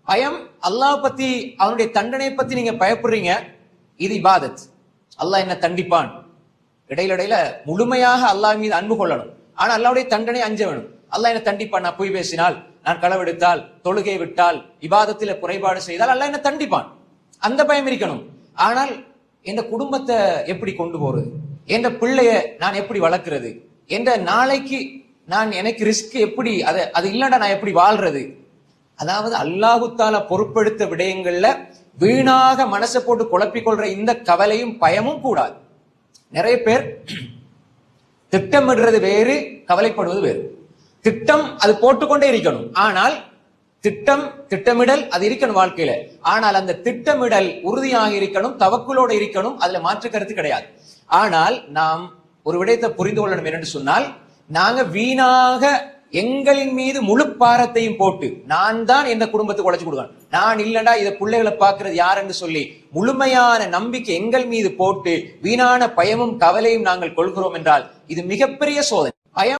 பயம் அல்லாஹ் பத்தி, அவனுடைய தண்டனை பத்தி நீங்க பயப்படுறீங்க, இது இபாதத். அல்லாஹ் என்ன தண்டிப்பான். இடையில முழுமையாக அல்லாஹ் மீது அன்பு கொள்ளணும். ஆனா அல்லாஹ்வுடைய தண்டனை அஞ்ச வேணும். அல்லாஹ் என்ன தண்டிப்பான். நான் பொய் பேசினால், நான் களவெடுத்தால், தொழுகை விட்டால், இபாதத்தில குறைபாடு செய்தால் அல்லாஹ் என்ன தண்டிப்பான். அந்த பயம் இருக்கணும். ஆனால் என் குடும்பத்தை எப்படி கொண்டு போறது, என் பிள்ளைய நான் எப்படி வளர்க்கிறது, என்ற நாளைக்கு நான் எனக்கு ரிஸ்க் எப்படி, அது இல்லடா நான் எப்படி வாழ்றது. அதாவது அல்லாஹு தஆலா பொறுப்பெடுத்த விடயங்கள்ல வீணாக மனசை போட்டு குழப்பிக் கொள்ற இந்த கவலையும் பயமும் கூடாது. நிறைய பேர் திட்டமிடுறது வேறு, கவலைப்படுவது வேறு. திட்டம் அது போட்டுக்கொண்டே இருக்கணும். ஆனால் திட்டமிடல் அது இருக்கணும் வாழ்க்கையில. ஆனால் அந்த திட்டமிடல் உறுதியாக இருக்கணும், தவக்குலோட இருக்கணும். அதுல மாற்று கருத்து கிடையாது. ஆனால் நாம் ஒரு விடயத்தை புரிந்து கொள்ளணும். என்னென்று சொன்னால், நாங்க வீணாக எங்களின் மீது முழு பாரத்தையும் போட்டு, நான் தான் எந்த குடும்பத்துக்கு உழைச்சு கொடுக்கணும், நான் இல்லடா இதை பிள்ளைகளை பார்க்கறது யார் என்று சொல்லி முழுமையான நம்பிக்கை எங்கள் மீது போட்டு வீணான பயமும் கவலையும் நாங்கள் கொள்கிறோம் என்றால் இது மிகப்பெரிய சோதனை. பயம்